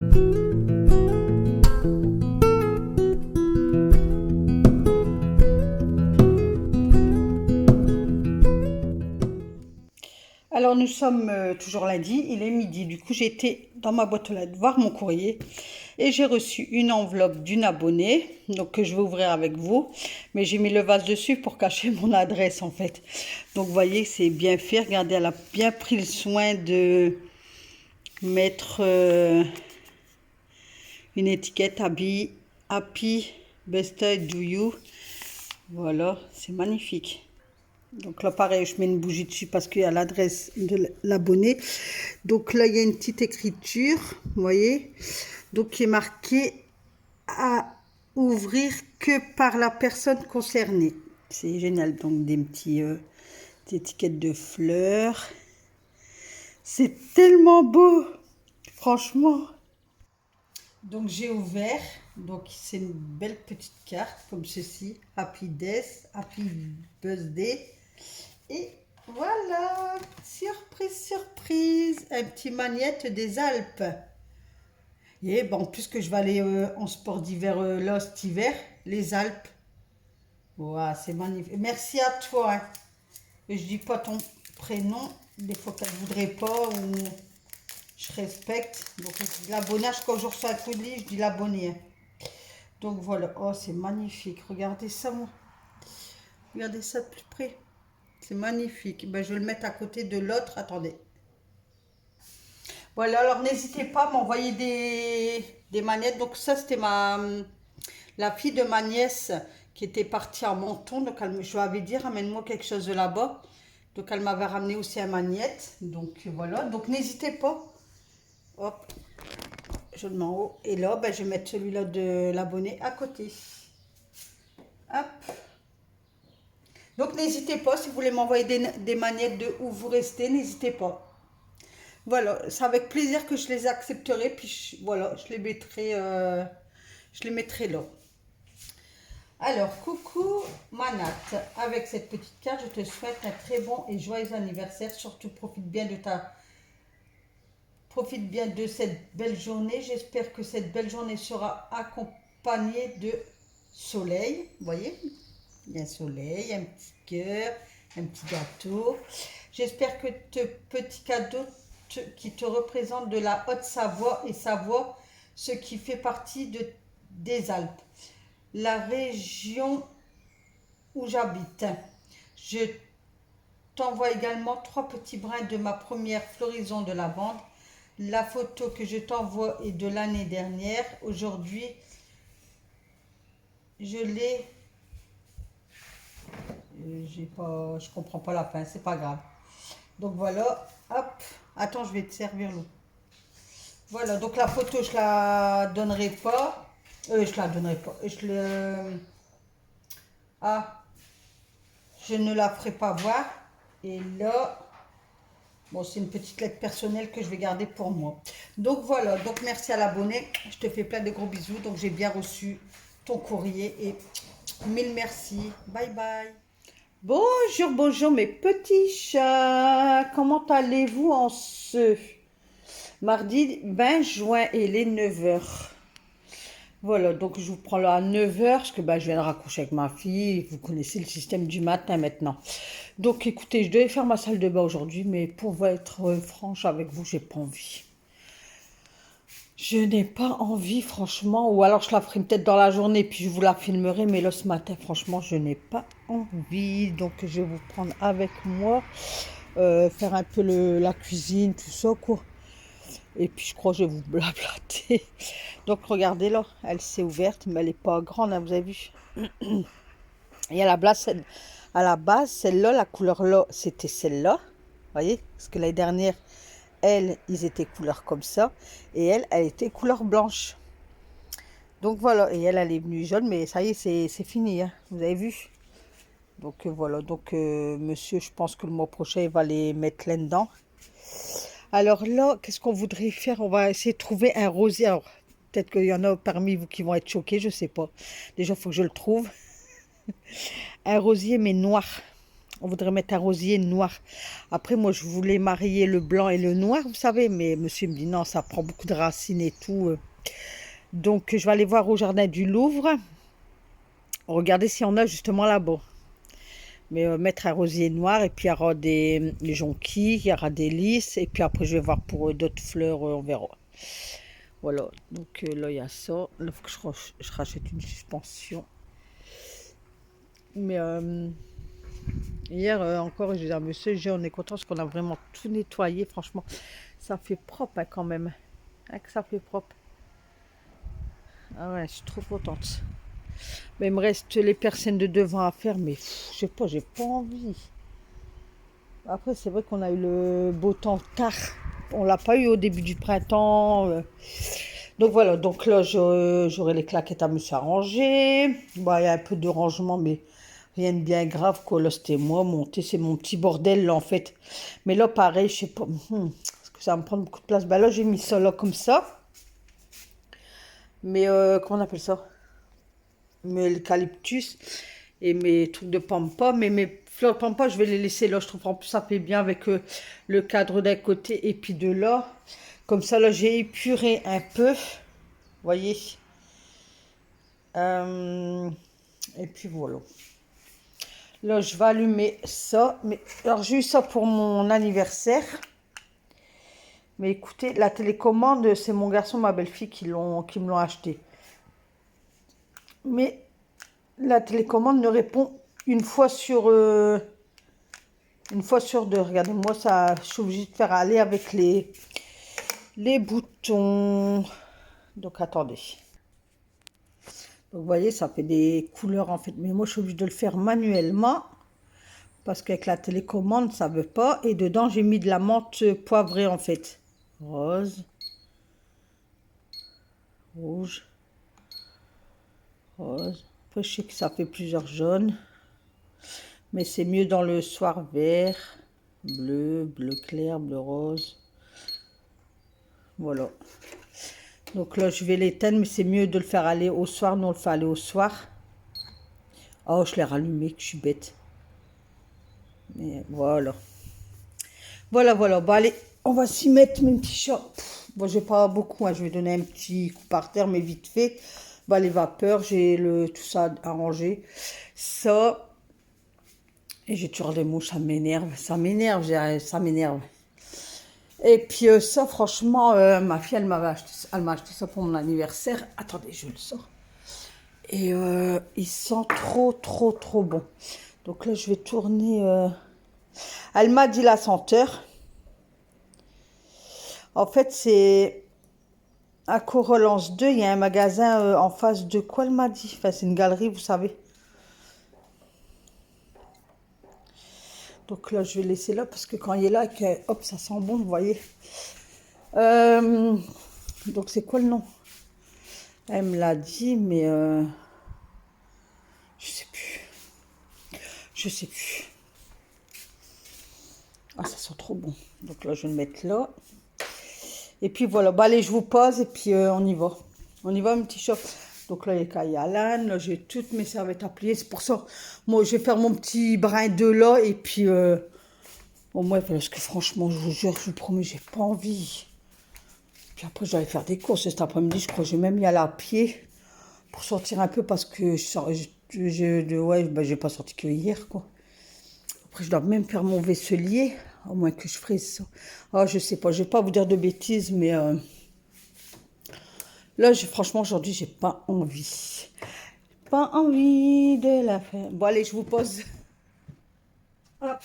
Alors nous sommes toujours lundi, il est midi, du coup j'ai été dans ma boîte aux lettres voir mon courrier et j'ai reçu une enveloppe d'une abonnée, donc que je vais ouvrir avec vous, mais j'ai mis le vase dessus pour cacher mon adresse en fait. Donc vous voyez c'est bien fait, regardez elle a bien pris le soin de mettre une étiquette Happy Birthday to you, voilà c'est magnifique. Donc là, pareil, je mets une bougie dessus parce qu'il y a l'adresse de l'abonné. Donc là, il y a une petite écriture, vous voyez. Donc qui est marqué à ouvrir que par la personne concernée. C'est génial. Donc des petites étiquettes de fleurs. C'est tellement beau, franchement. Donc j'ai ouvert. Donc c'est une belle petite carte comme ceci. Happy Death, Happy Birthday. Et voilà, surprise, surprise, un petit magnète des Alpes. Et bon, puisque je vais aller en sport d'hiver là cet hiver, les Alpes. Waouh, c'est magnifique. Merci à toi. Hein. Je dis pas ton prénom, des fois qu'elle ne voudrait pas ou je respecte. Donc je dis l'abonnage, quand je reçois un colis, je dis l'abonné. Hein. Donc voilà, oh c'est magnifique. Regardez ça, moi. Regardez ça de plus près. C'est magnifique. Ben, je vais le mettre à côté de l'autre. Attendez. Voilà, alors n'hésitez pas à m'envoyer des manettes. Donc ça, c'était la fille de ma nièce qui était partie en Menton. Donc je lui avais dit, ramène-moi quelque chose de là-bas. Donc elle m'avait ramené aussi un magnète. Donc voilà, donc n'hésitez pas. Hop, je le mets en haut. Et là, ben, je vais mettre celui-là de l'abonné à côté. Hop. Donc n'hésitez pas, si vous voulez m'envoyer des magnettes de où vous restez, n'hésitez pas. Voilà, c'est avec plaisir que je les accepterai, puis voilà, je les mettrai là. Alors, coucou Manat, avec cette petite carte, je te souhaite un très bon et joyeux anniversaire. Surtout profite bien de cette belle journée. J'espère que cette belle journée sera accompagnée de soleil. Vous voyez, il y a un soleil, un petit cœur, un petit gâteau. J'espère que ce petit cadeau qui te représente de la Haute-Savoie et Savoie, ce qui fait partie des Alpes, la région où j'habite. Je t'envoie également 3 petits brins de ma première floraison de lavande. La photo que je t'envoie est de l'année dernière. Aujourd'hui, je l'ai... je comprends pas la fin, c'est pas grave. Donc voilà, hop, attends, je vais te servir l'eau. Voilà, donc la photo, je la donnerai pas. Je la donnerai pas. Je ne la ferai pas voir. Et là, bon, c'est une petite lettre personnelle que je vais garder pour moi. Donc voilà, donc merci à l'abonné. Je te fais plein de gros bisous. Donc j'ai bien reçu ton courrier et mille merci. Bye bye. Bonjour, bonjour mes petits chats. Comment allez-vous en ce mardi 20 juin et il est 9 heures. Voilà, donc je vous prends là à 9 heures parce que je viens de raccrocher avec ma fille. Vous connaissez le système du matin maintenant. Donc écoutez, je devais faire ma salle de bain aujourd'hui, mais pour être franche avec vous, j'ai pas envie. Je n'ai pas envie, franchement. Ou alors je la ferai peut-être dans la journée, puis je vous la filmerai. Mais là, ce matin, franchement, je n'ai pas envie. Donc je vais vous prendre avec moi. Faire un peu la cuisine, tout ça, quoi. Et puis je crois que je vais vous blablater. Donc regardez là, elle s'est ouverte, mais elle n'est pas grande, hein, vous avez vu. Et à la base, celle-là, la couleur là, c'était celle-là. Vous voyez, parce que l'année dernière, ils étaient couleur comme ça. Et elle était couleur blanche. Donc voilà, et elle est venue jaune, mais ça y est, c'est fini, hein, vous avez vu. Donc voilà, donc monsieur, je pense que le mois prochain, il va les mettre là-dedans. Alors là, qu'est-ce qu'on voudrait faire? On va essayer de trouver un rosier. Alors, peut-être qu'il y en a parmi vous qui vont être choqués, je ne sais pas. Déjà, il faut que je le trouve. Un rosier, mais noir. On voudrait mettre un rosier noir. Après, moi, je voulais marier le blanc et le noir, vous savez. Mais monsieur me dit non, ça prend beaucoup de racines et tout. Donc, je vais aller voir au jardin du Louvre. Regardez s'il y en a justement là-bas. Mais mettre un rosier noir et puis il y aura des jonquilles, il y aura des lys. Et puis après, je vais voir pour d'autres fleurs, on verra. Voilà, donc là, il y a ça. Là, il faut que je rachète une suspension. Mais hier, encore, je disais à monsieur, on est content parce qu'on a vraiment tout nettoyé. Franchement, ça fait propre hein, quand même. Hein, que ça fait propre. Ah ouais, je suis trop contente. Mais il me reste les persiennes de devant à faire, mais je sais pas, j'ai pas envie. Après, c'est vrai qu'on a eu le beau temps tard. On l'a pas eu au début du printemps. Donc voilà, donc là, j'aurai les claquettes à me s'arranger. Bah, il y a un peu de rangement, mais rien de bien grave, quoi. Là, c'était moi, monter, c'est mon petit bordel, là, en fait. Mais là, pareil, je sais pas, parce que ça va me prendre beaucoup de place. Bah là, j'ai mis ça là, comme ça. Mais, comment on appelle ça? Mes eucalyptus et mes trucs de pampa. Mais mes fleurs de pampa, je vais les laisser là. Je trouve en plus ça fait bien avec le cadre d'un côté et puis de là. Comme ça, là, j'ai épuré un peu. Vous voyez. Et puis voilà. Là, je vais allumer ça. Mais, alors, j'ai eu ça pour mon anniversaire. Mais écoutez, la télécommande, c'est mon garçon, ma belle-fille qui me l'ont acheté. Mais la télécommande ne répond une fois sur deux. Regardez-moi ça, je suis obligée de faire aller avec les boutons. Donc attendez. Donc, vous voyez, ça fait des couleurs en fait. Mais moi, je suis obligée de le faire manuellement. Parce qu'avec la télécommande, ça ne veut pas. Et dedans, j'ai mis de la menthe poivrée en fait. Rose. Rouge. Rose. Après, je sais que ça fait plusieurs jaunes. Mais c'est mieux dans le soir vert. Bleu, bleu clair, bleu rose. Voilà. Donc là, je vais l'éteindre, mais c'est mieux de le faire aller au soir. Nous, on le fait aller au soir. Oh, je l'ai rallumé, que je suis bête. Mais voilà. Voilà, voilà. Bon, allez, on va s'y mettre, mes petits chats. Bon, j'ai pas beaucoup, hein. Je vais donner un petit coup par terre, mais vite fait. Bah, les vapeurs, j'ai tout ça arrangé. Ça. Et j'ai toujours des mouches, ça m'énerve. Ça m'énerve, ça m'énerve. Et puis ça, franchement, ma fille, elle m'a acheté ça pour mon anniversaire. Attendez, je le sors. Et il sent trop, trop, trop bon. Donc là, je vais tourner. Elle m'a dit la senteur. En fait, c'est à Corolance 2. Il y a un magasin en face de quoi elle m'a dit. Enfin, c'est une galerie, vous savez. Donc là, je vais laisser là parce que quand il est là, hop, ça sent bon, vous voyez. Donc c'est quoi le nom? Elle me l'a dit, mais je sais plus. Je sais plus. Ah, ça sent trop bon. Donc là, je vais le mettre là. Et puis voilà. Bah, allez, je vous pose et puis on y va. On y va, mes petits chats. Donc là, il y a Kayalan. Là, j'ai toutes mes serviettes à plier. C'est pour ça, moi, je vais faire mon petit brin de là. Et puis, au moins, parce que franchement, je vous jure, je vous promets, j'ai pas envie. Puis après, j'allais faire des courses cet après-midi. Je crois que j'ai même y aller à pied pour sortir un peu parce que ouais, bah, j'ai pas sorti que hier, quoi. Après, je dois même faire mon vaisselier, au moins que je ferai ça. Ah, je sais pas, je vais pas vous dire de bêtises, mais là, franchement, aujourd'hui, j'ai pas envie. Pas envie de la faire. Bon, allez, je vous pose. Hop.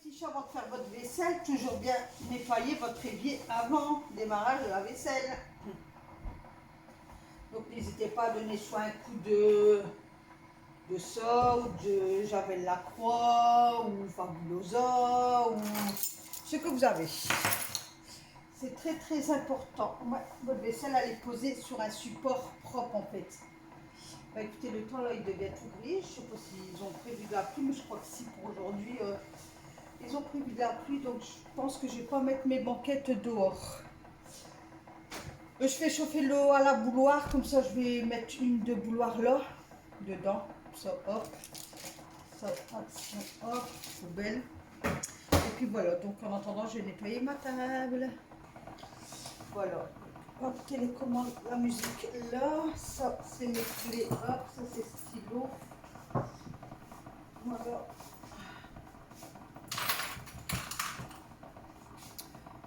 petits chats, avant de faire votre vaisselle, toujours bien nettoyer votre évier avant le démarrage de la vaisselle. Donc n'hésitez pas à donner soit un coup de ça, ou de Javel Lacroix, ou Fabulosa, ou ce que vous avez. C'est très très important. Ouais, votre vaisselle, elle est posée sur un support propre en fait. Bah, écoutez, le temps là, il devient tout gris. Je ne sais pas s'ils ont prévu de la pluie, mais je crois que si pour aujourd'hui, ils ont prévu de la pluie. Donc je pense que je ne vais pas mettre mes banquettes dehors. Je fais chauffer l'eau à la bouilloire, comme ça je vais mettre une de bouilloire là, dedans. Ça, hop. Ça, hop, poubelle. Et puis voilà, donc en attendant, je vais nettoyer ma table. Voilà. Hop, télécommande, la musique là. Ça, c'est mes clés. Hop, ça, c'est stylo. Voilà.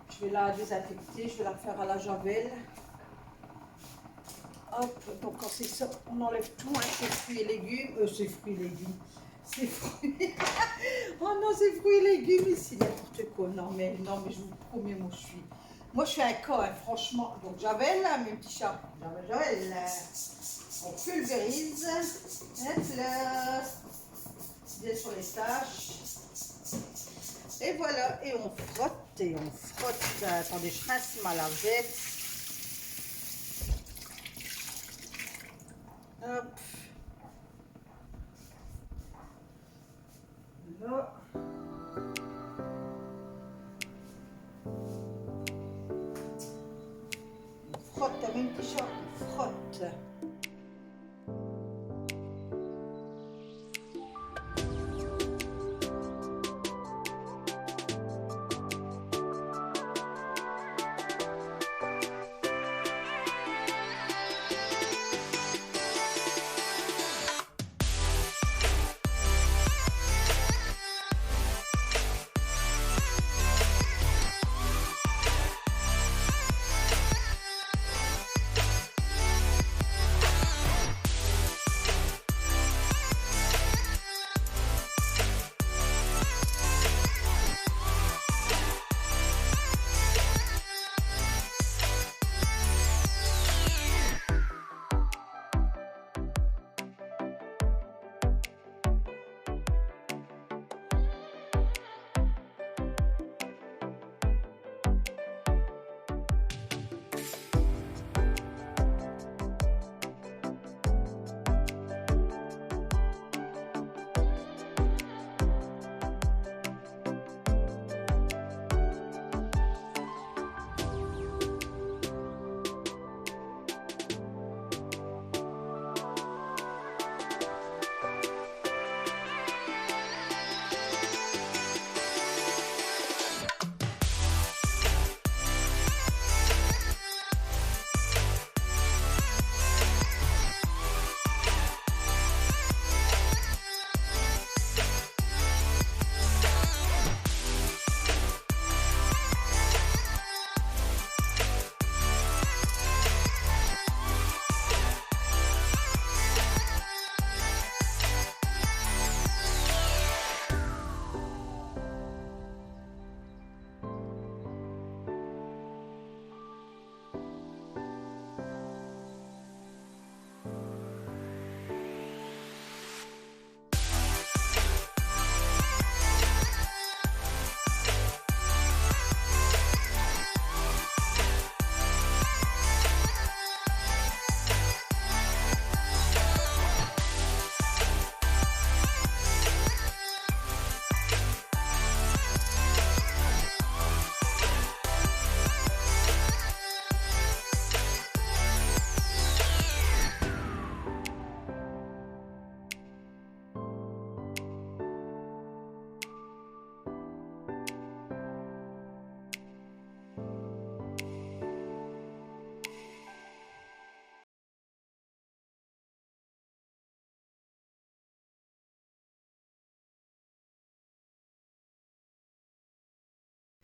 Je vais la désinfecter, je vais la faire à la javel. Hop, donc quand c'est ça, on enlève tout, hein, c'est fruits et légumes. C'est fruits et légumes. C'est fruits. Oh non, c'est fruits et légumes ici, n'importe quoi. Non mais je vous promets, moi je suis un cas, hein, franchement. Donc javel, mes petits chats. Javel. On pulvérise. Hop là. Bien sur les tâches. Et voilà, et on frotte, Attendez, je rince ma lavette. Hop. Là. On frotte, même petit chat, on frotte.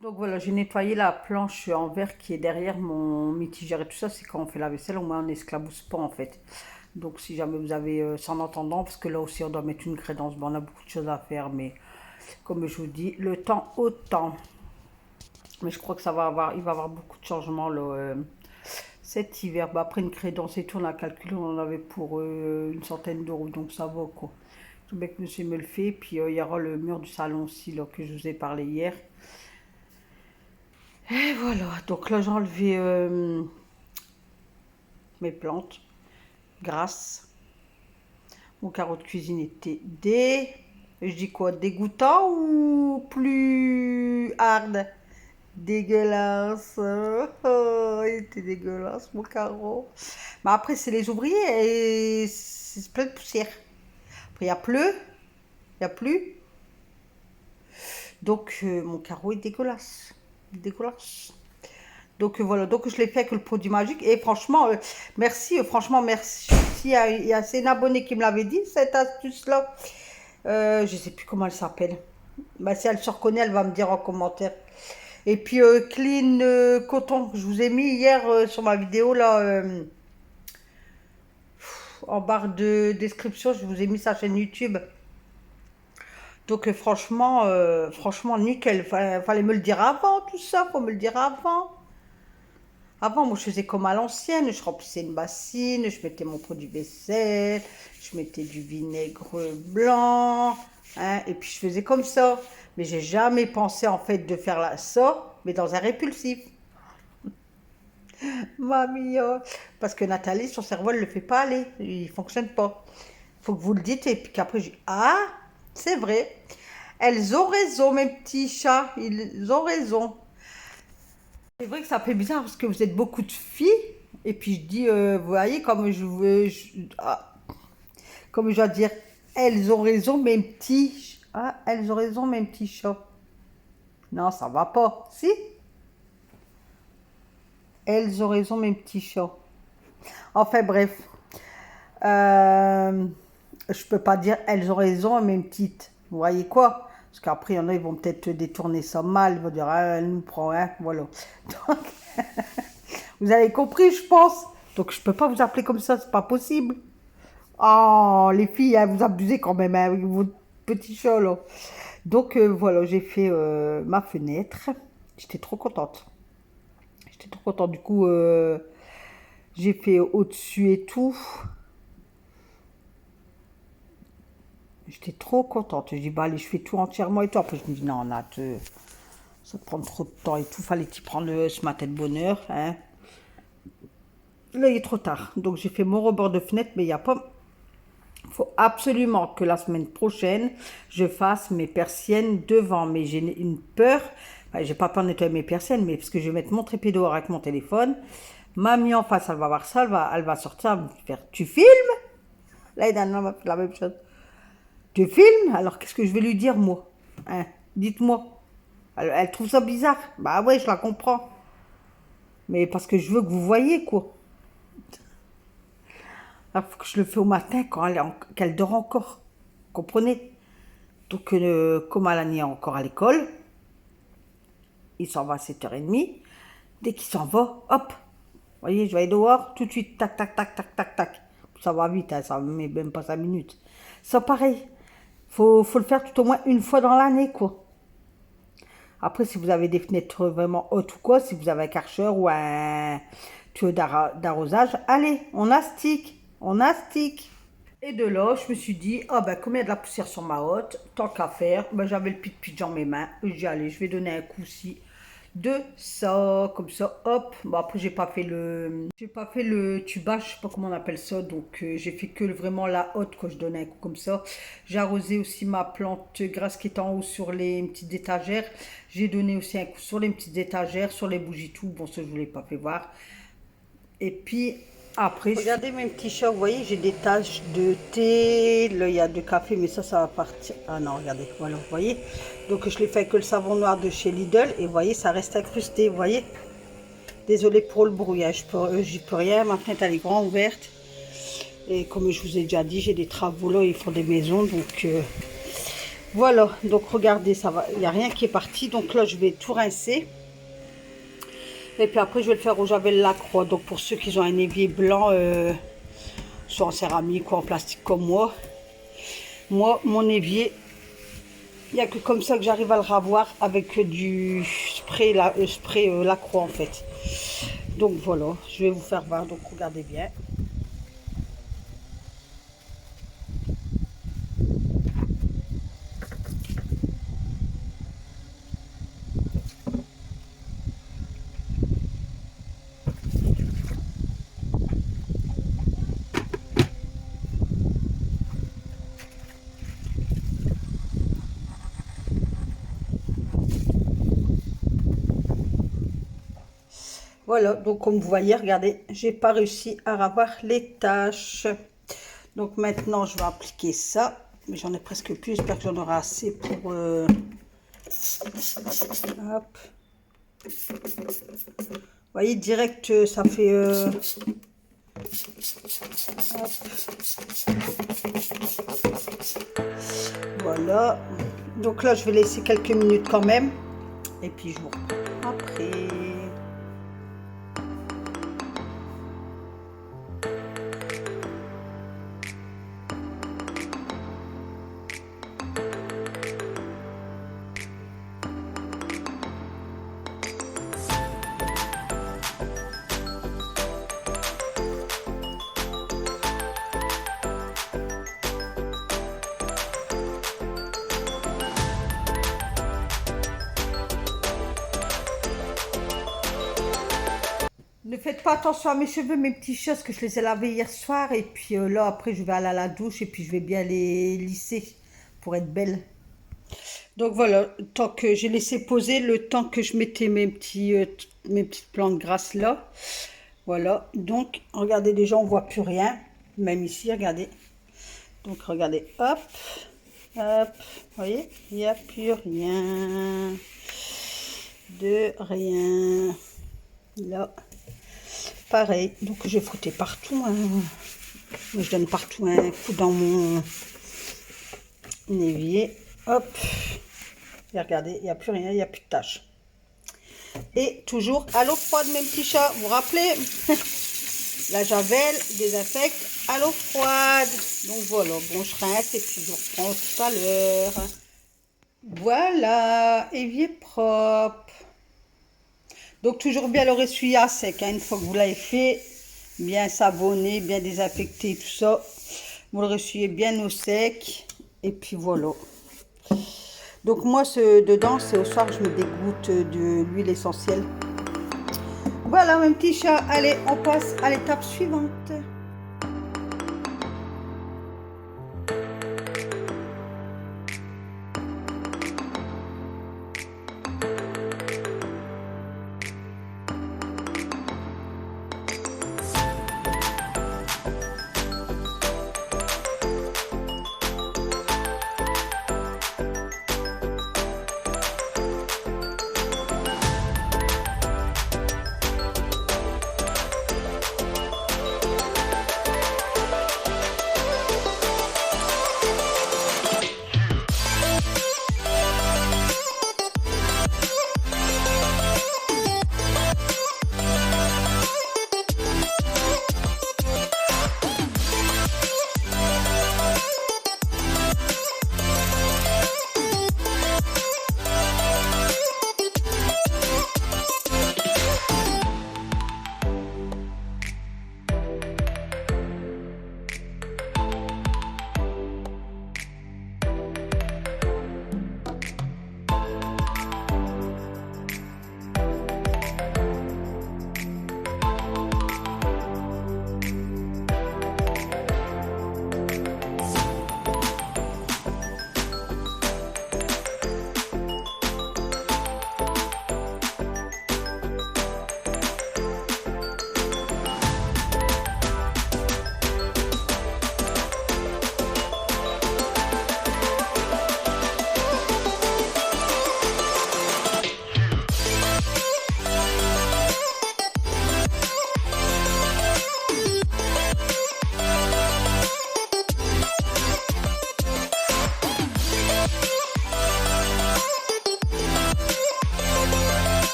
Donc voilà, j'ai nettoyé la planche en verre qui est derrière mon mitigère et tout ça. C'est quand on fait la vaisselle, au moins on n'esclabousse pas en fait. Donc si jamais vous avez ça en attendant, parce que là aussi on doit mettre une crédence, bon, on a beaucoup de choses à faire, mais Comme je vous dis, le temps au temps. Mais je crois que ça va avoir, il va y avoir beaucoup de changements là, cet hiver. Bah, après une crédence et tout, on a calculé, on en avait pour une centaine d'euros, donc ça va quoi. Tout bien que monsieur me le fait. Puis il y aura le mur du salon aussi là, que je vous ai parlé hier. Et voilà, donc là j'ai enlevé mes plantes, grâce. Mon carreau de cuisine était je dis quoi, dégoûtant ou plus hard? Dégueulasse. Oh, il était dégueulasse, mon carreau. Mais après, c'est les ouvriers et c'est plein de poussière. Après, il y a pleu, il y a plus. Donc, mon carreau est dégueulasse. Dégueulasse. Donc, voilà. Donc, je l'ai fait avec le produit magique. Et franchement, merci. Franchement, merci. C'est une abonnée qui me l'avait dit, cette astuce-là. Je ne sais plus comment elle s'appelle. Bah, si elle se reconnaît, elle va me dire en commentaire. Et puis Clean Coton, je vous ai mis hier sur ma vidéo là, en barre de description, je vous ai mis sa chaîne YouTube. Donc franchement nickel. Fallait me le dire avant tout ça, faut me le dire avant. Avant, moi je faisais comme à l'ancienne, je remplissais une bassine, je mettais mon produit vaisselle, je mettais du vinaigre blanc, hein, et puis je faisais comme ça. Mais j'ai jamais pensé en fait de faire ça, mais dans un répulsif. Mamie, oh. Parce que Nathalie, son cerveau, elle le fait pas aller. Il fonctionne pas. Faut que vous le dites et puis qu'après, je dis, ah, c'est vrai. Elles ont raison, mes petits chats. Ils ont raison. C'est vrai que ça fait bizarre parce que vous êtes beaucoup de filles. Et puis je dis, vous voyez, comme je veux, comme je dois dire, elles ont raison, mes petits. Ah, elles ont raison, mes petits chats. Non, ça va pas. Si? Elles ont raison, mes petits chats. Enfin bref, je peux pas dire elles ont raison, mes petites. Vous voyez quoi? Parce qu'après, il y en a, ils vont peut-être détourner ça mal. Ils vont dire, ah, elle nous prend, hein, voilà. Donc, vous avez compris, je pense. Donc, je peux pas vous appeler comme ça, c'est pas possible. Oh, les filles, hein, vous abusez quand même, hein, avec votre petit chat, là. Donc, voilà, j'ai fait ma fenêtre. J'étais trop contente. J'étais trop contente. Du coup, j'ai fait au-dessus et tout. J'étais trop contente. Je dis, bah allez, je fais tout entièrement et tout. Après, je me dis, non, Nat, ça te prend trop de temps et tout. Fallait t'y prendre ce matin de bonne heure. Hein. Là, il est trop tard. Donc, j'ai fait mon rebord de fenêtre, mais il n'y a pas... Il faut absolument que la semaine prochaine, je fasse mes persiennes devant. Mais j'ai une peur. Enfin, j'ai pas peur de nettoyer mes persiennes, mais parce que je vais mettre mon trépied dehors avec mon téléphone. Mamie en face, elle va voir ça, elle va sortir, elle va me faire, tu filmes? Là, il m'a fait la même chose. Tu filmes? Alors qu'est-ce que je vais lui dire, moi? Hein? Dites-moi. Elle trouve ça bizarre. Bah ouais, je la comprends. Mais parce que je veux que vous voyez, quoi. Il faut que je le fais au matin quand qu'elle dort encore. Comprenez? Donc, comme Alani est encore à l'école, il s'en va à 7h30. Dès qu'il s'en va, hop, vous voyez, je vais aller dehors, tout de suite, tac, tac, tac, tac, tac, tac. Ça va vite, hein, ça ne met même pas 5 minutes. Ça, pareil. Faut le faire tout au moins une fois dans l'année, quoi. Après, si vous avez des fenêtres vraiment hautes ou quoi, si vous avez un karcher ou un tuyau d'arrosage, allez, on astique, on astique. Et de là, je me suis dit, ah ben, comme il y a de la poussière sur ma hotte, tant qu'à faire, ben, j'avais le pitch dans mes mains. Je dis, allez, je vais donner un coup ci de ça, comme ça, hop. Bon, après, j'ai pas fait le tubage, je sais pas comment on appelle ça. Donc, j'ai fait que vraiment la hotte, quand je donnais un coup comme ça. J'ai arrosé aussi ma plante grasse qui est en haut sur les petites étagères. J'ai donné aussi un coup sur les petites étagères, sur les bougies tout. Bon, ça, je vous l'ai pas fait voir. Et puis, après... Regardez mes petits chats, vous voyez, j'ai des taches de thé. Là, il y a du café, mais ça va partir. Ah non, regardez, voilà, vous voyez. Donc, je l'ai fait avec le savon noir de chez Lidl. Et vous voyez, ça reste incrusté, vous voyez. Désolée pour le brouillage, j'y peux rien. Ma fenêtre, elle est grande ouverte. Et comme je vous ai déjà dit, j'ai des travaux là, ils font des maisons. Donc, voilà. Donc, regardez, ça va. Il n'y a rien qui est parti. Donc là, je vais tout rincer. Et puis après, je vais le faire au javel Lacroix. Donc pour ceux qui ont un évier blanc, soit en céramique ou en plastique comme moi. Moi, mon évier, Il n'y a que comme ça que j'arrive à le ravoir avec du spray, Lacroix en fait. Donc voilà, je vais vous faire voir, donc regardez bien. Voilà, donc comme vous voyez, regardez, j'ai pas réussi à ravoir les taches. Donc maintenant, je vais appliquer ça. Mais j'en ai presque plus, j'espère que j'en aurai assez pour... Hop. Vous voyez, direct, ça fait... Hop. Voilà. Donc là, je vais laisser quelques minutes quand même. Et puis, je vous reprends après. Ne faites pas attention à mes cheveux, mes petits chats, parce que je les ai lavés hier soir. Et puis là, après, je vais aller à la douche et puis je vais bien les lisser pour être belle. Donc voilà, tant que j'ai laissé poser, le temps que je mettais mes petites plantes grasses là. Voilà, donc regardez, déjà on voit plus rien. Même ici, regardez. Donc regardez, hop, hop, vous voyez, il n'y a plus rien. De rien. Là. Pareil, donc je vais frotter partout. Hein. Je donne partout un coup dans mon évier. Hop. Et regardez, il n'y a plus rien, il n'y a plus de taches. Et toujours à l'eau froide, mes petits chats. Vous vous rappelez? La javel désinfecte à l'eau froide. Donc voilà, bon, je rince et puis je reprends tout à l'heure. Voilà, évier propre. Donc toujours bien le ressuyer à sec, hein, une fois que vous l'avez fait, bien savonné, bien désinfecté, tout ça. Vous le ressuyez bien au sec, et puis voilà. Donc moi, dedans, c'est au soir que je me dégoûte de l'huile essentielle. Voilà, mon petit chat. Allez, on passe à l'étape suivante.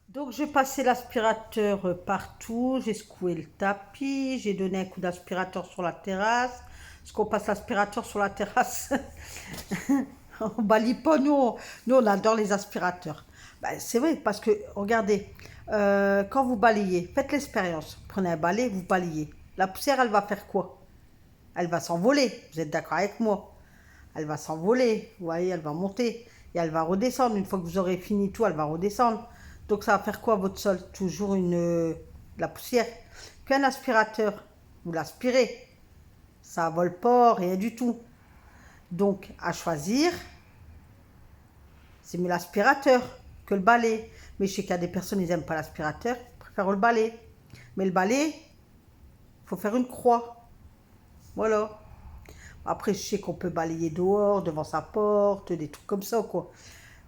Donc, j'ai passé l'aspirateur partout, j'ai secoué le tapis, j'ai donné un coup d'aspirateur sur la terrasse. Parce qu'on passe l'aspirateur sur la terrasse, on balaye pas, nous on adore les aspirateurs. Ben, c'est vrai, parce que, regardez, quand vous balayez, faites l'expérience. Prenez un balai, vous balayez. La poussière, elle va faire quoi? Elle va s'envoler, vous êtes d'accord avec moi? Elle va s'envoler, vous voyez, elle va monter et elle va redescendre. Une fois que vous aurez fini tout, elle va redescendre. Donc ça va faire quoi votre sol? Toujours de la poussière. Qu'un aspirateur, vous l'aspirez, ça vole pas, rien du tout. Donc à choisir, c'est mieux l'aspirateur que le balai. Mais je sais qu'il y a des personnes, ils n'aiment pas l'aspirateur, ils préfèrent le balai. Mais le balai, il faut faire une croix. Voilà. Après, je sais qu'on peut balayer dehors, devant sa porte, des trucs comme ça, quoi.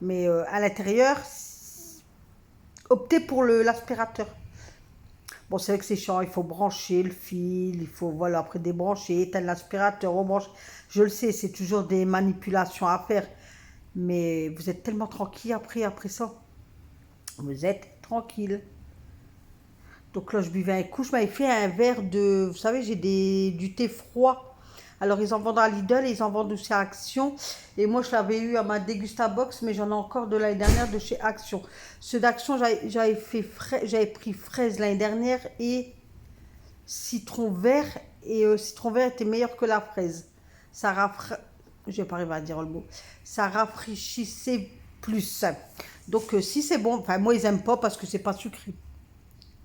Mais à l'intérieur, optez pour l'aspirateur. Bon, c'est vrai que c'est chiant, il faut brancher le fil, il faut, voilà, après débrancher, éteindre l'aspirateur, rebrancher. Je le sais, c'est toujours des manipulations à faire. Mais vous êtes tellement tranquille après ça. Vous êtes tranquille. Donc là, je buvais un coup, je m'avais fait un verre de... Vous savez, j'ai du thé froid. Alors, ils en vendent à Lidl et ils en vendent aussi à Action. Et moi, je l'avais eu à ma Dégustabox, mais j'en ai encore de l'année dernière de chez Action. Ceux d'Action, j'avais pris fraise l'année dernière et citron vert. Et citron vert était meilleur que la fraise. Ça Je vais pas arriver à dire le mot. Ça rafraîchissait plus. Donc, si c'est bon, enfin, moi, ils aiment pas parce que c'est pas sucré.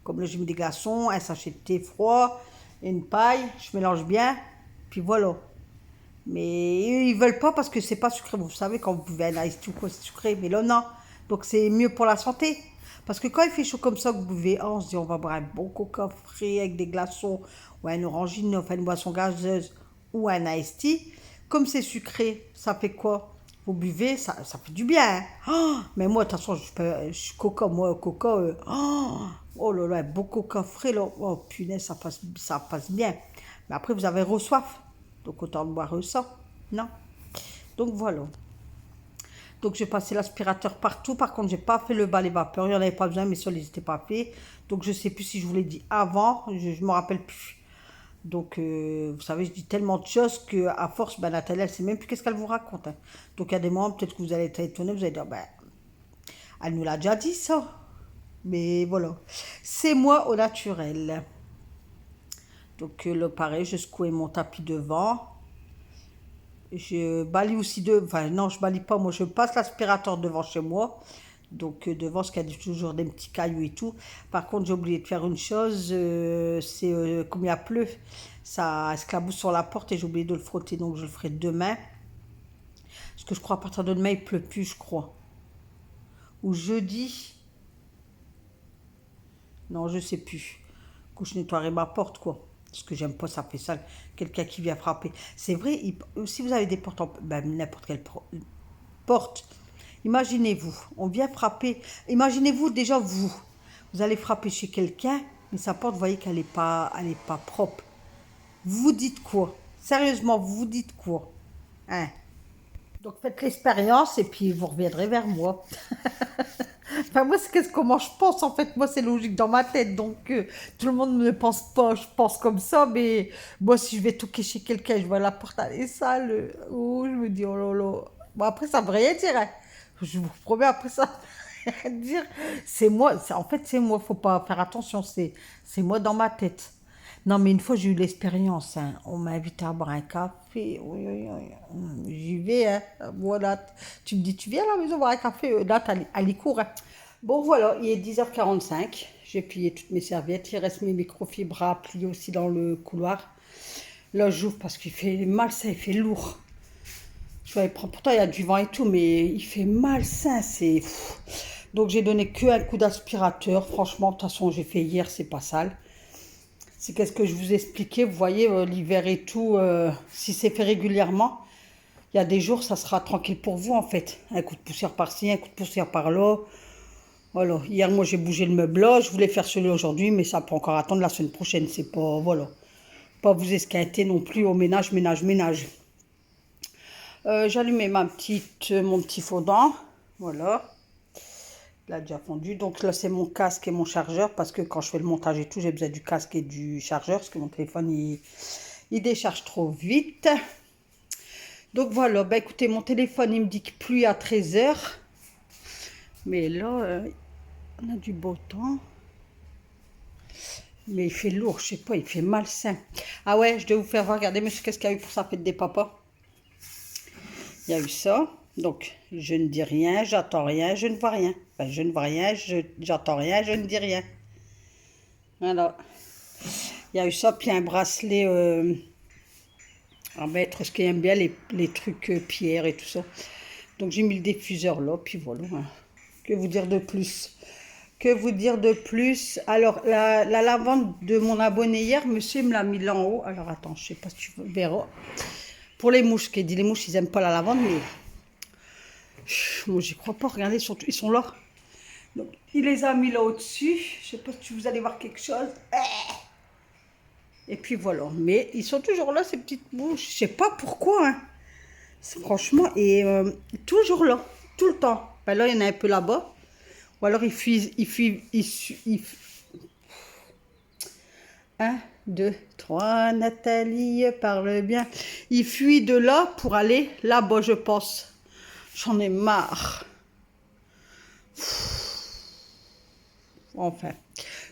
Comme là, j'ai mis des glaçons, un sachet de thé froid, une paille, je mélange bien, puis voilà. Mais eux, ils veulent pas parce que c'est pas sucré. Vous savez, quand vous buvez un ice tea ou quoi, c'est sucré, mais là, non. Donc, c'est mieux pour la santé. Parce que quand il fait chaud comme ça, que vous buvez, on se dit, on va boire un bon coca frais avec des glaçons, ou un orangine, enfin une boisson gazeuse, ou un ice tea. Comme c'est sucré, ça fait quoi? Vous buvez, ça fait du bien, hein. Oh, mais moi, de toute façon, je suis coca, moi, coca. Oh là là, un beau coca frais, là. Oh punaise, ça passe bien. Mais après, vous avez re-soif. Donc, autant boire ça. Non. Donc, voilà. Donc, j'ai passé l'aspirateur partout. Par contre, j'ai pas fait le balai vapeur. Il n'y en avait pas besoin, mes sols, ils n'étaient pas faits. Donc, je sais plus si je vous l'ai dit avant. Je ne me rappelle plus. Donc, vous savez, je dis tellement de choses qu'à force, ben, Nathalie, elle ne sait même plus qu'est-ce qu'elle vous raconte, hein. Donc, il y a des moments, peut-être que vous allez être étonnés, vous allez dire, ben, elle nous l'a déjà dit, ça. Mais voilà. C'est moi au naturel. Donc, là, pareil, je secouais mon tapis devant. Je balaye aussi enfin non, je balaye pas, moi je passe l'aspirateur devant chez moi. Donc devant, parce qu'il y a toujours des petits cailloux et tout. Par contre, j'ai oublié de faire une chose, c'est comme il pleut, ça esclabousse sur la porte et j'ai oublié de le frotter, donc je le ferai demain. Parce que je crois à partir de demain, il pleut plus, je crois. Ou jeudi, non, je sais plus. Que je nettoierai ma porte, quoi. Parce que j'aime pas, ça fait sale. Quelqu'un qui vient frapper. C'est vrai, si vous avez des portes, ben, n'importe quelle porte, imaginez-vous, on vient frapper. Imaginez-vous déjà vous allez frapper chez quelqu'un, mais sa porte, vous voyez qu'elle n'est pas propre. Vous vous dites quoi? Sérieusement, vous vous dites quoi? Hein? Donc faites l'expérience et puis vous reviendrez vers moi. Enfin, moi, c'est comment je pense. En fait, moi, c'est logique dans ma tête. Donc, tout le monde ne pense pas, je pense comme ça. Mais moi, si je vais toquer chez quelqu'un, je vois la porte, elle est sale. Oh, je me dis, oh là là. Bon, après, ça ne veut rien dire, hein. Je vous promets, après ça, ça veut rien dire. C'est moi. En fait, c'est moi. Faut pas faire attention. C'est moi dans ma tête. Non, mais une fois, j'ai eu l'expérience, hein. On m'a invité à boire un café. Oui, oui, oui. J'y vais, hein. Voilà. Tu me dis, tu viens à la maison boire un café? Là, elle y court, hein. Bon, voilà, il est 10h45. J'ai plié toutes mes serviettes. Il reste mes microfibres à plier aussi dans le couloir. Là, j'ouvre parce qu'il fait mal, ça, il fait lourd. Je vais aller prendre. Pourtant, il y a du vent et tout, mais il fait mal, ça, c'est... Donc, j'ai donné qu'un coup d'aspirateur. Franchement, de toute façon, j'ai fait hier, c'est pas sale. C'est qu'est-ce que je vous expliquais. Vous voyez, l'hiver et tout, si c'est fait régulièrement, il y a des jours, ça sera tranquille pour vous, en fait. Un coup de poussière par-ci, un coup de poussière par-là. Voilà, hier, moi, j'ai bougé le meuble là. Je voulais faire celui aujourd'hui, mais ça peut encore attendre la semaine prochaine. C'est pas, voilà, pas vous esquinter non plus au ménage. J'allumais mon petit fondant. Voilà. Il a déjà fondu. Donc là, c'est mon casque et mon chargeur. Parce que quand je fais le montage et tout, j'ai besoin du casque et du chargeur. Parce que mon téléphone, il décharge trop vite. Donc voilà, bah écoutez, mon téléphone, il me dit que pluie à 13 h. Mais là, on a du beau temps. Mais il fait lourd, je sais pas, il fait malsain. Ah ouais, je dois vous faire voir, regardez, monsieur, qu'est-ce qu'il y a eu pour sa fête des papas. Il y a eu ça. Donc, je ne dis rien, j'attends rien, je ne vois rien. Enfin, je ne vois rien, j'attends rien, je ne dis rien. Voilà. Il y a eu ça, puis un bracelet à mettre, ce qui aime bien, les trucs pierres et tout ça. Donc, j'ai mis le diffuseur là, puis voilà. Hein. Que vous dire de plus? Que vous dire de plus? Alors, la lavande de mon abonné hier, monsieur me l'a mis là en haut. Alors, attends, je sais pas si tu verras. Pour les mouches, qui dit les mouches, ils aiment pas la lavande, mais moi, j'y crois pas. Regardez, surtout, ils sont là. Donc, il les a mis là au-dessus. Je sais pas si vous allez voir quelque chose. Et puis voilà. Mais ils sont toujours là, ces petites mouches. Je sais pas pourquoi. Hein. Franchement, et toujours là, tout le temps. Ben là, il y en a un peu là-bas. Ou alors, il fuit. 1, 2, 3, Nathalie, parle bien. Il fuit de là pour aller là-bas, je pense. J'en ai marre. Enfin,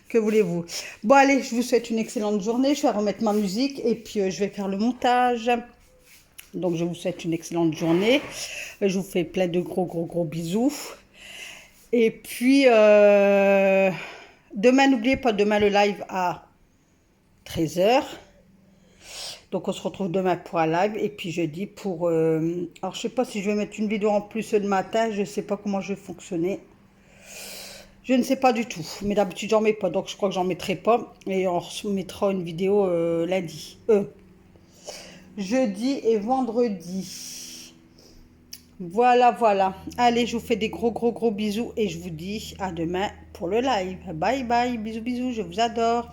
que voulez-vous? Bon, allez, je vous souhaite une excellente journée. Je vais remettre ma musique et puis je vais faire le montage. Donc, je vous souhaite une excellente journée. Je vous fais plein de gros bisous. Et puis, demain, n'oubliez pas, demain le live à 13 h. Donc, on se retrouve demain pour un live. Et puis, jeudi pour... alors, je sais pas si je vais mettre une vidéo en plus le matin. Je sais pas comment je vais fonctionner. Je ne sais pas du tout. Mais d'habitude, j'en mets pas. Donc, je crois que j'en mettrai pas. Et on mettra une vidéo lundi. Jeudi et vendredi. Voilà. Allez, je vous fais des gros bisous. Et je vous dis à demain pour le live. Bye, bisous, je vous adore.